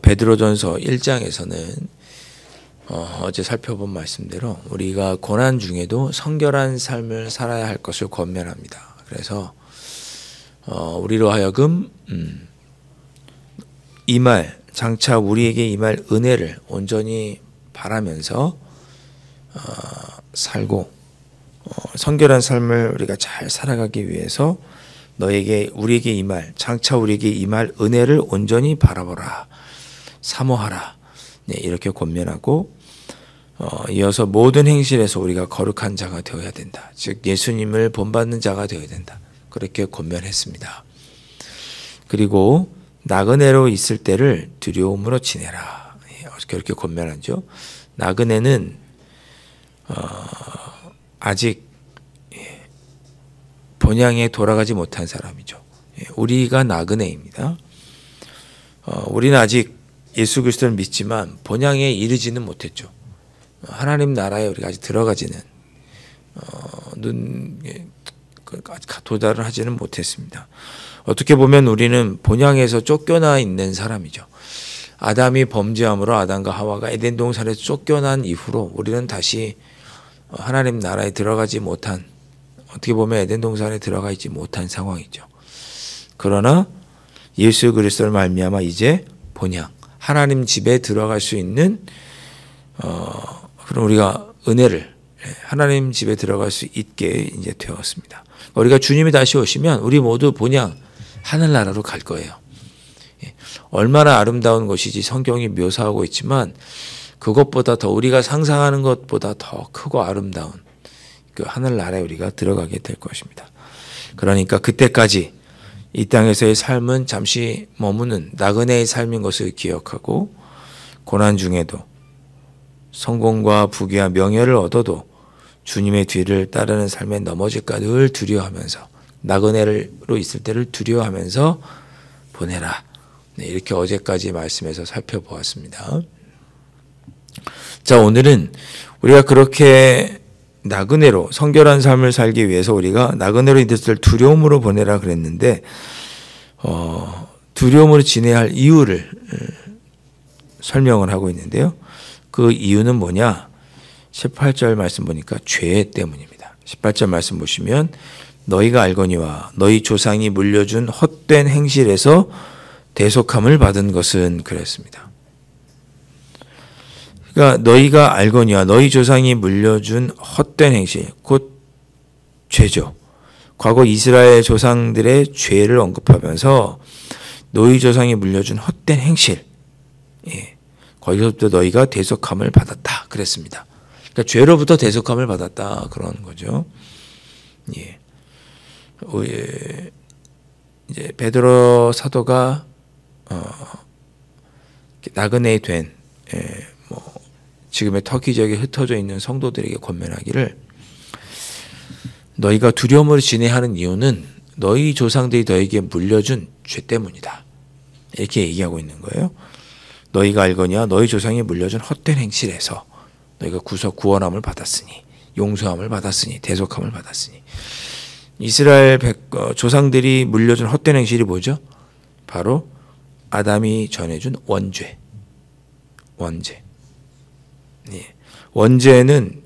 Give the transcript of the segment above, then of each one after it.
베드로전서 1장에서는 어제 살펴본 말씀대로 우리가 고난 중에도 성결한 삶을 살아야 할 것을 권면합니다. 그래서 우리로 하여금 장차 우리에게 임할 은혜를 온전히 바라면서 살고 성결한 삶을 우리가 잘 살아가기 위해서 장차 우리에게 임할 은혜를 온전히 바라보라, 사모하라. 네, 이렇게 권면하고 이어서 모든 행실에서 우리가 거룩한 자가 되어야 된다. 즉 예수님을 본받는 자가 되어야 된다. 그렇게 권면했습니다. 그리고 나그네로 있을 때를 두려움으로 지내라. 그렇게 권면하죠. 나그네는 아직 본향에 돌아가지 못한 사람이죠. 우리가 나그네입니다. 우리는 아직 예수 그리스도를 믿지만 본향에 이르지는 못했죠. 하나님 나라에 우리가 아직 들어가지는 도달을 하지는 못했습니다. 어떻게 보면 우리는 본향에서 쫓겨나 있는 사람이죠. 아담이 범죄함으로 아담과 하와가 에덴 동산에서 쫓겨난 이후로 우리는 다시 하나님 나라에 들어가지 못한, 어떻게 보면 에덴 동산에 들어가 있지 못한 상황이죠. 그러나 예수 그리스도를 말미암아 이제 본향 하나님 집에 들어갈 수 있는 그럼 우리가 은혜를 하나님 집에 들어갈 수 있게 이제 되었습니다. 우리가 주님이 다시 오시면 우리 모두 본향 하늘나라로 갈 거예요. 얼마나 아름다운 것이지 성경이 묘사하고 있지만 그것보다 더 우리가 상상하는 것보다 더 크고 아름다운 그 하늘나라에 우리가 들어가게 될 것입니다. 그러니까 그때까지 이 땅에서의 삶은 잠시 머무는 나그네의 삶인 것을 기억하고 고난 중에도 성공과 부귀와 명예를 얻어도 주님의 뒤를 따르는 삶에 넘어질까 늘 두려워하면서 나그네로 있을 때를 두려워하면서 보내라. 네, 이렇게 어제까지 말씀에서 살펴보았습니다. 자, 오늘은 우리가 그렇게 나그네로 성결한 삶을 살기 위해서 우리가 나그네로 있을 때를 두려움으로 보내라 그랬는데 두려움으로 지내야 할 이유를 설명을 하고 있는데요. 그 이유는 뭐냐? 18절 말씀 보니까 죄 때문입니다. 18절 말씀 보시면 너희가 알거니와 너희 조상이 물려준 헛된 행실에서 대속함을 받은 것은 그랬습니다. 그러니까 너희가 알거니와 너희 조상이 물려준 헛된 행실, 곧 죄죠. 과거 이스라엘 조상들의 죄를 언급하면서 너희 조상이 물려준 헛된 행실, 거기서부터 너희가 대속함을 받았다 그랬습니다. 그러니까 죄로부터 대속함을 받았다 그런 거죠. 이제 베드로 사도가 나그네 된 지금의 터키 지역에 흩어져 있는 성도들에게 권면하기를 너희가 두려움으로 지내하는 이유는 너희 조상들이 너에게 물려준 죄 때문이다. 이렇게 얘기하고 있는 거예요. 너희가 알거니와 너희 조상이 물려준 헛된 행실에서 너희가 구원함을 받았으니 용서함을 받았으니 대속함을 받았으니 이스라엘 조상들이 물려준 헛된 행실이 뭐죠? 바로 아담이 전해준 원죄. 원죄는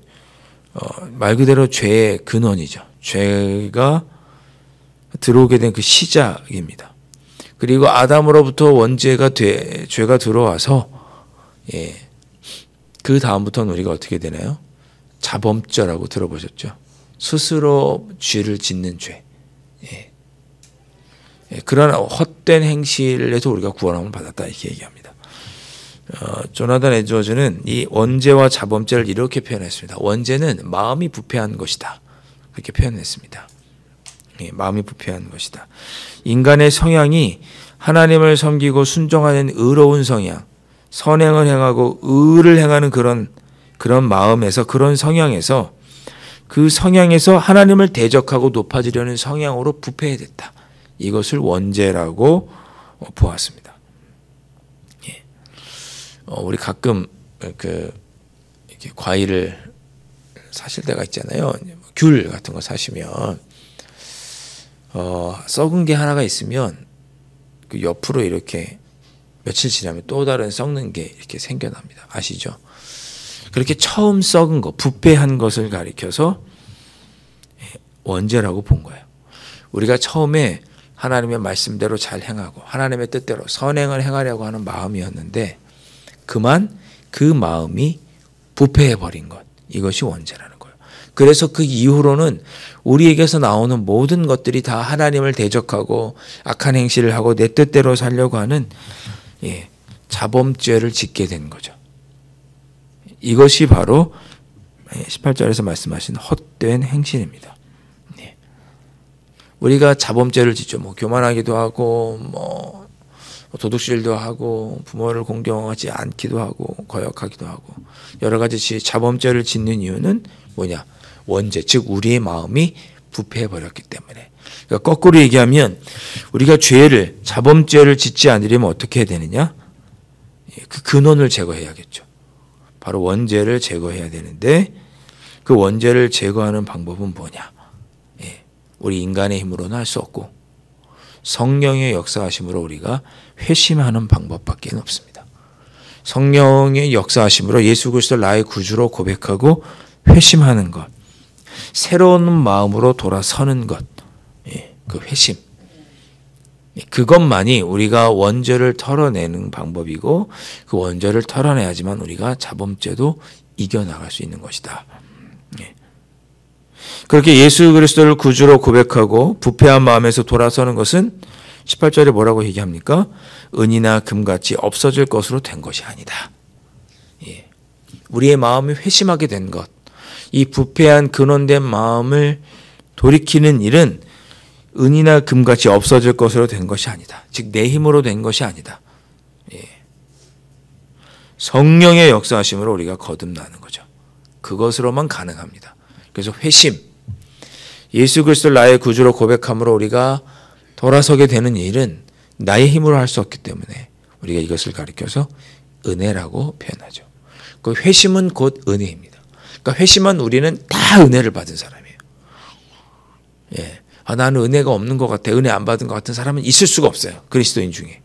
말 그대로 죄의 근원이죠. 죄가 들어오게 된 그 시작입니다. 그리고 아담으로부터 죄가 들어와서 그 다음부터는 우리가 어떻게 되나요? 자범죄라고 들어보셨죠? 스스로 죄를 짓는 죄. 그런 헛된 행실에서 우리가 구원함을 받았다 이렇게 얘기합니다. 조나단 에드워즈는 이 원죄와 자범죄를 이렇게 표현했습니다. 원죄는 마음이 부패한 것이다. 그렇게 표현했습니다. 마음이 부패한 것이다. 인간의 성향이 하나님을 섬기고 순종하는 의로운 성향, 선행을 행하고 의를 행하는 그런 마음에서 그런 성향에서 그 성향에서 하나님을 대적하고 높아지려는 성향으로 부패해졌다. 이것을 원죄라고 보았습니다. 우리 가끔 이렇게 과일을 사실 때가 있잖아요. 귤 같은 거 사시면 썩은 게 하나가 있으면 그 옆으로 이렇게 며칠 지나면 또 다른 썩는 게 이렇게 생겨납니다. 아시죠? 그렇게 처음 썩은 것, 부패한 것을 가리켜서 원죄라고 본 거예요. 우리가 처음에 하나님의 말씀대로 잘 행하고 하나님의 뜻대로 선행을 행하려고 하는 마음이었는데 그만 그 마음이 부패해버린 것, 이것이 원죄라는 거예요. 그래서 그 이후로는 우리에게서 나오는 모든 것들이 다 하나님을 대적하고 악한 행실을 하고 내 뜻대로 살려고 하는 자범죄를 짓게 된 거죠. 이것이 바로 18절에서 말씀하신 헛된 행실입니다. 우리가 자범죄를 짓죠. 뭐 교만하기도 하고 뭐 도둑질도 하고 부모를 공경하지 않기도 하고 거역하기도 하고 여러 가지 자범죄를 짓는 이유는 뭐냐? 원죄, 즉 우리의 마음이 부패해 버렸기 때문에. 그러니까 거꾸로 얘기하면 우리가 자범죄를 짓지 않으려면 어떻게 해야 되느냐? 그 근원을 제거해야겠죠. 바로 원죄를 제거해야 되는데 그 원죄를 제거하는 방법은 뭐냐? 우리 인간의 힘으로는 할 수 없고 성령의 역사하심으로 우리가 회심하는 방법밖에 없습니다. 성령의 역사하심으로 예수 그리스도를 나의 구주로 고백하고 회심하는 것, 새로운 마음으로 돌아서는 것, 그 회심, 그것만이 우리가 원죄를 털어내는 방법이고 그 원죄를 털어내야지만 우리가 자범죄도 이겨나갈 수 있는 것이다. 그렇게 예수 그리스도를 구주로 고백하고 부패한 마음에서 돌아서는 것은 18절에 뭐라고 얘기합니까? 은이나 금같이 없어질 것으로 된 것이 아니다. 우리의 마음이 회심하게 된 것, 이 부패한 근원된 마음을 돌이키는 일은 은이나 금같이 없어질 것으로 된 것이 아니다. 즉 내 힘으로 된 것이 아니다. 성령의 역사하심으로 우리가 거듭나는 거죠. 그것으로만 가능합니다. 그래서 회심, 예수 그리스도를 나의 구주로 고백함으로 우리가 돌아서게 되는 일은 나의 힘으로 할 수 없기 때문에 우리가 이것을 가리켜서 은혜라고 표현하죠. 그 회심은 곧 은혜입니다. 그러니까 회심한 우리는 다 은혜를 받은 사람이에요. 나는 은혜가 없는 것 같아, 은혜 안 받은 것 같은 사람은 있을 수가 없어요. 그리스도인 중에.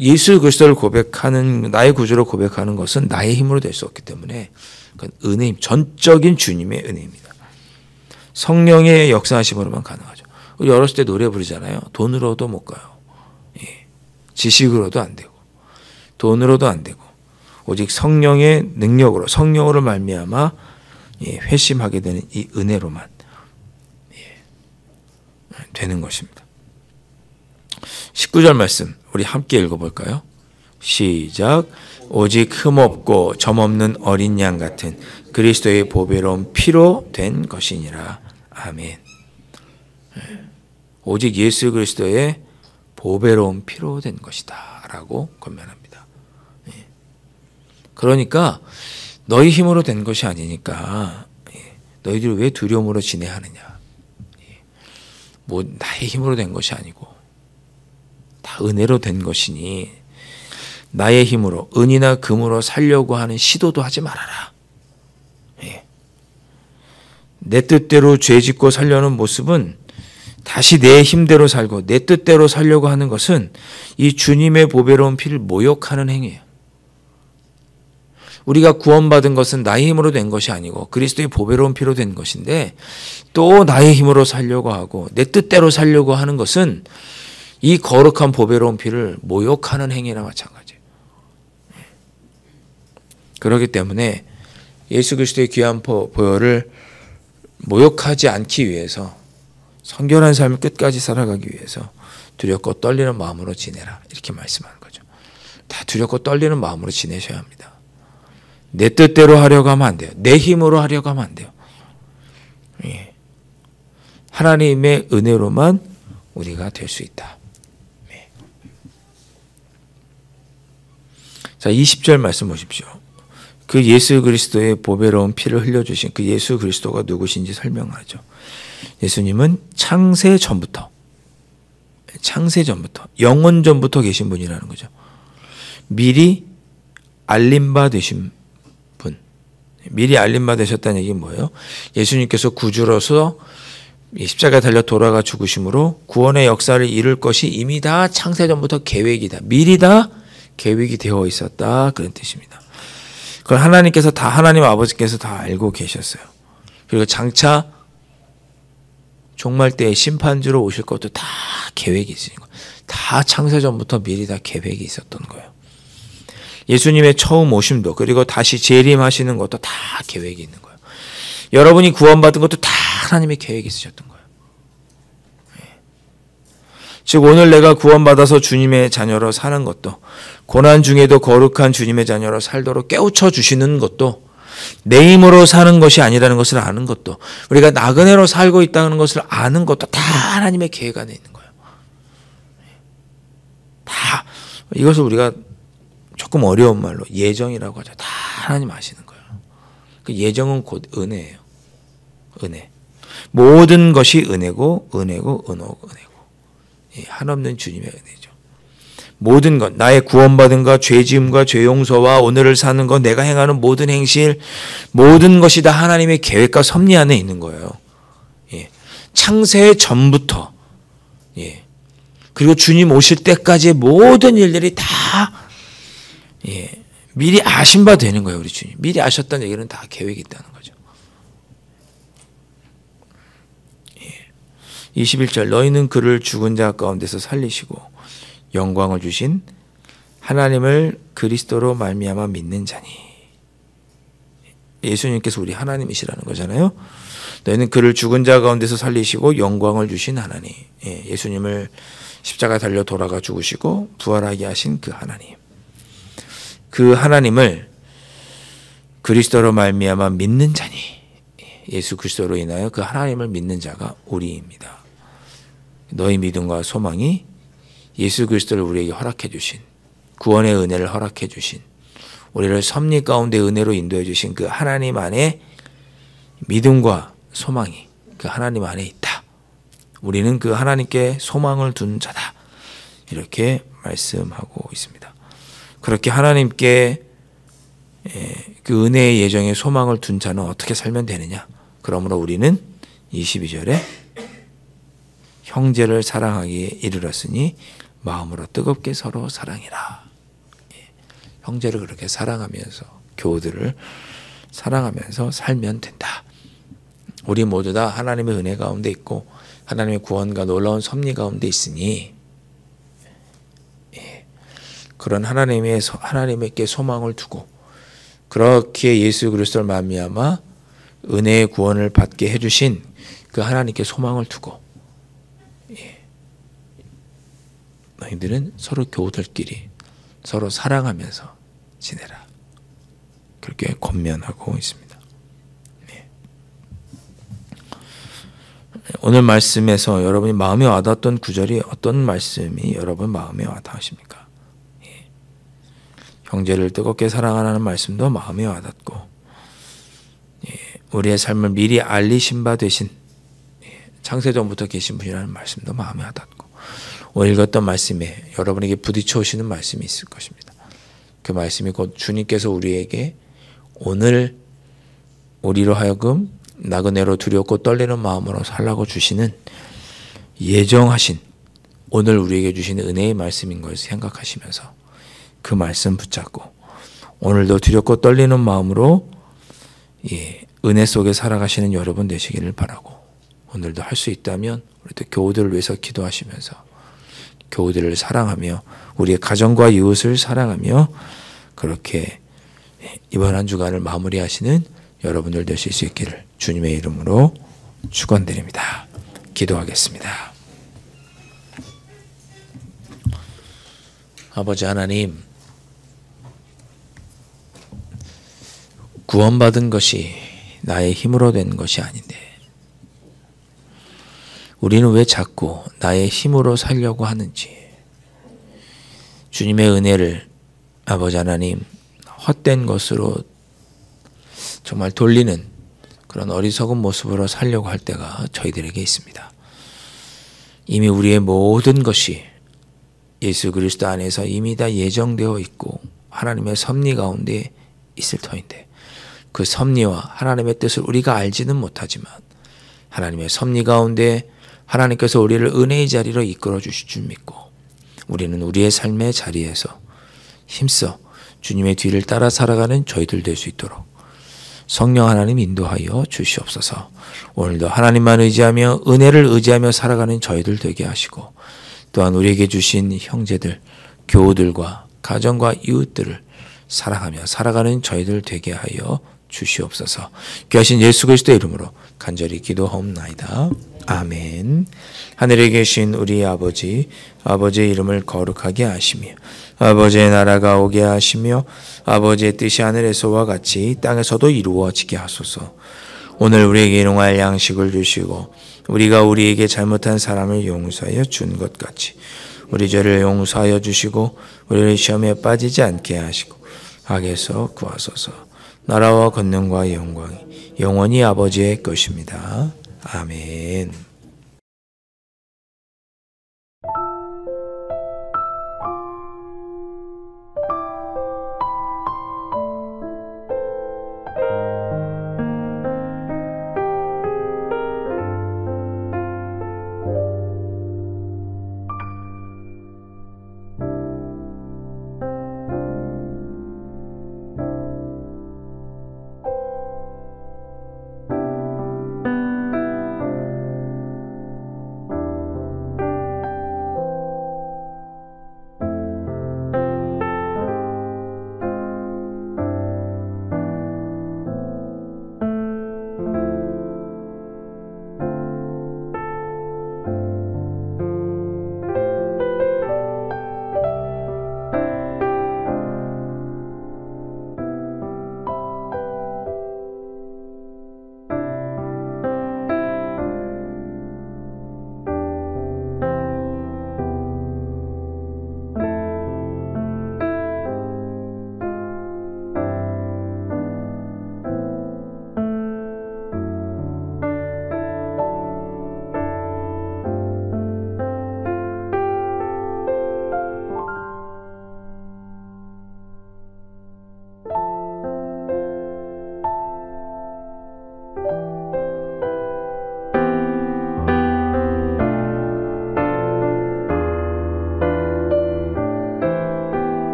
예수 그리스도를 고백하는, 나의 구주로 고백하는 것은 나의 힘으로 될 수 없기 때문에 그건 은혜, 전적인 주님의 은혜입니다. 성령의 역사하심으로만 가능하죠. 우리 어렸을 때 노래 부르잖아요. 돈으로도 못 가요. 지식으로도 안 되고 돈으로도 안 되고 오직 성령의 능력으로, 성령으로 말미암아 회심하게 되는 이 은혜로만 되는 것입니다. 19절 말씀 우리 함께 읽어볼까요? 시작. 오직 흠없고 점없는 어린 양 같은 그리스도의 보배로운 피로 된 것이니라. 아멘. 오직 예수 그리스도의 보배로운 피로 된 것이다 라고 권면합니다. 그러니까 너희 힘으로 된 것이 아니니까 너희들이 왜 두려움으로 지내하느냐. 뭐 나의 힘으로 된 것이 아니고 다 은혜로 된 것이니 나의 힘으로 은이나 금으로 살려고 하는 시도도 하지 말아라. 내 뜻대로 죄짓고 살려는 모습은 다시 내 힘대로 살고 내 뜻대로 살려고 하는 것은 이 주님의 보배로운 피를 모욕하는 행위예요. 우리가 구원받은 것은 나의 힘으로 된 것이 아니고 그리스도의 보배로운 피로 된 것인데 또 나의 힘으로 살려고 하고 내 뜻대로 살려고 하는 것은 이 거룩한 보배로운 피를 모욕하는 행위나 마찬가지예요. 그렇기 때문에 예수 그리스도의 귀한 보혈을 모욕하지 않기 위해서 성결한 삶을 끝까지 살아가기 위해서 두렵고 떨리는 마음으로 지내라 이렇게 말씀하는 거죠. 다 두렵고 떨리는 마음으로 지내셔야 합니다. 내 뜻대로 하려고 하면 안 돼요. 내 힘으로 하려고 하면 안 돼요. 하나님의 은혜로만 우리가 될 수 있다. 자, 20절 말씀 보십시오. 그 예수 그리스도의 보배로운 피를 흘려주신 그 예수 그리스도가 누구신지 설명하죠. 예수님은 창세 전부터 영원 전부터 계신 분이라는 거죠. 미리 알림바 되신 분. 미리 알림바 되셨다는 얘기는 뭐예요? 예수님께서 구주로서 이 십자가에 달려 돌아가 죽으심으로 구원의 역사를 이룰 것이 이미 다 창세전부터 계획이다. 미리 다 계획이 되어 있었다. 그런 뜻입니다. 그걸 하나님께서 다, 하나님 아버지께서 다 알고 계셨어요. 그리고 장차 종말 때에 심판주로 오실 것도 다 계획이 있으신 거예요. 다 창세전부터 미리 다 계획이 있었던 거예요. 예수님의 처음 오심도, 그리고 다시 재림하시는 것도 다 계획이 있는 거예요. 여러분이 구원받은 것도 다 하나님의 계획이 있으셨던 거예요. 즉 오늘 내가 구원받아서 주님의 자녀로 사는 것도, 고난 중에도 거룩한 주님의 자녀로 살도록 깨우쳐 주시는 것도, 내 힘으로 사는 것이 아니라는 것을 아는 것도, 우리가 나그네로 살고 있다는 것을 아는 것도 다 하나님의 계획 안에 있는 거예요. 다 이것을 우리가 조금 어려운 말로 예정이라고 하죠. 다 하나님 아시는 거예요. 그 예정은 곧 은혜예요. 은혜. 모든 것이 은혜고 은혜고. 한없는 주님의 은혜죠. 모든 것, 나의 구원받음과 죄지음과 죄용서와 오늘을 사는 것, 내가 행하는 모든 행실, 모든 것이 다 하나님의 계획과 섭리 안에 있는 거예요. 창세 전부터, 그리고 주님 오실 때까지의 모든 일들이 다 미리 아신 바 되는 거예요. 우리 주님 미리 아셨다는 얘기는 다 계획이 있다는 거죠. 21절, 너희는 그를 죽은 자 가운데서 살리시고 영광을 주신 하나님을 그리스도로 말미암아 믿는 자니. 예수님께서 우리 하나님이시라는 거잖아요. 너희는 그를 죽은 자 가운데서 살리시고 영광을 주신 하나님, 예수님을 십자가 달려 돌아가 죽으시고 부활하게 하신 그 하나님, 그 하나님을 그리스도로 말미암아 믿는 자니. 예수 그리스도로 인하여 그 하나님을 믿는 자가 우리입니다. 너희 믿음과 소망이 예수 그리스도를 우리에게 허락해 주신, 구원의 은혜를 허락해 주신, 우리를 섭리 가운데 은혜로 인도해 주신 그 하나님 안에 믿음과 소망이 그 하나님 안에 있다. 우리는 그 하나님께 소망을 둔 자다. 이렇게 말씀하고 있습니다. 그렇게 하나님께 그 은혜의 예정에 소망을 둔 자는 어떻게 살면 되느냐? 그러므로 우리는 22절에 형제를 사랑하기에 이르렀으니 마음으로 뜨겁게 서로 사랑해라. 형제를 그렇게 사랑하면서, 교우들을 사랑하면서 살면 된다. 우리 모두 다 하나님의 은혜 가운데 있고 하나님의 구원과 놀라운 섭리 가운데 있으니 그런 하나님께 소망을 두고, 그렇게 예수 그리스도를 말미암아 은혜의 구원을 받게 해주신 그 하나님께 소망을 두고, 너희들은 서로 교우들끼리 서로 사랑하면서 지내라. 그렇게 권면하고 있습니다. 오늘 말씀에서 여러분이 마음에 와닿았던 구절이 어떤 말씀이 여러분 마음에 와닿으십니까? 형제를 뜨겁게 사랑하라는 말씀도 마음에 와닿고, 우리의 삶을 미리 알리신 바 되신 창세전부터 계신 분이라는 말씀도 마음에 와닿고, 오늘 읽었던 말씀에 여러분에게 부딪혀 오시는 말씀이 있을 것입니다. 그 말씀이 곧 주님께서 우리에게 오늘 우리로 하여금 나그네로 두렵고 떨리는 마음으로 살라고 주시는, 예정하신 오늘 우리에게 주시는 은혜의 말씀인 것을 생각하시면서 그 말씀 붙잡고 오늘도 두렵고 떨리는 마음으로 은혜 속에 살아가시는 여러분 되시기를 바라고, 오늘도 할 수 있다면 우리도 교우들을 위해서 기도하시면서 교우들을 사랑하며 우리의 가정과 이웃을 사랑하며 그렇게 이번 한 주간을 마무리하시는 여러분들 되실 수 있기를 주님의 이름으로 축원드립니다. 기도하겠습니다. 아버지 하나님, 구원받은 것이 나의 힘으로 된 것이 아닌데 우리는 왜 자꾸 나의 힘으로 살려고 하는지, 주님의 은혜를 아버지 하나님 헛된 것으로 정말 돌리는 그런 어리석은 모습으로 살려고 할 때가 저희들에게 있습니다. 이미 우리의 모든 것이 예수 그리스도 안에서 이미 다 예정되어 있고 하나님의 섭리 가운데 있을 터인데, 그 섭리와 하나님의 뜻을 우리가 알지는 못하지만 하나님의 섭리 가운데 하나님께서 우리를 은혜의 자리로 이끌어 주실 줄 믿고 우리는 우리의 삶의 자리에서 힘써 주님의 뒤를 따라 살아가는 저희들 될 수 있도록 성령 하나님 인도하여 주시옵소서. 오늘도 하나님만 의지하며 은혜를 의지하며 살아가는 저희들 되게 하시고 또한 우리에게 주신 형제들, 교우들과 가정과 이웃들을 사랑하며 살아가는 저희들 되게 하여 주시옵소서. 귀하신 예수 그리스도의 이름으로 간절히 기도하옵나이다. 아멘. 하늘에 계신 우리 아버지, 아버지의 이름을 거룩하게 하시며 아버지의 나라가 오게 하시며 아버지의 뜻이 하늘에서와 같이 땅에서도 이루어지게 하소서. 오늘 우리에게 일용할 양식을 주시고 우리가 우리에게 잘못한 사람을 용서하여 준 것 같이 우리 죄를 용서하여 주시고 우리를 시험에 빠지지 않게 하시고 악에서 구하소서. 나라와 권능과 영광이 영원히 아버지의 것입니다. 아멘.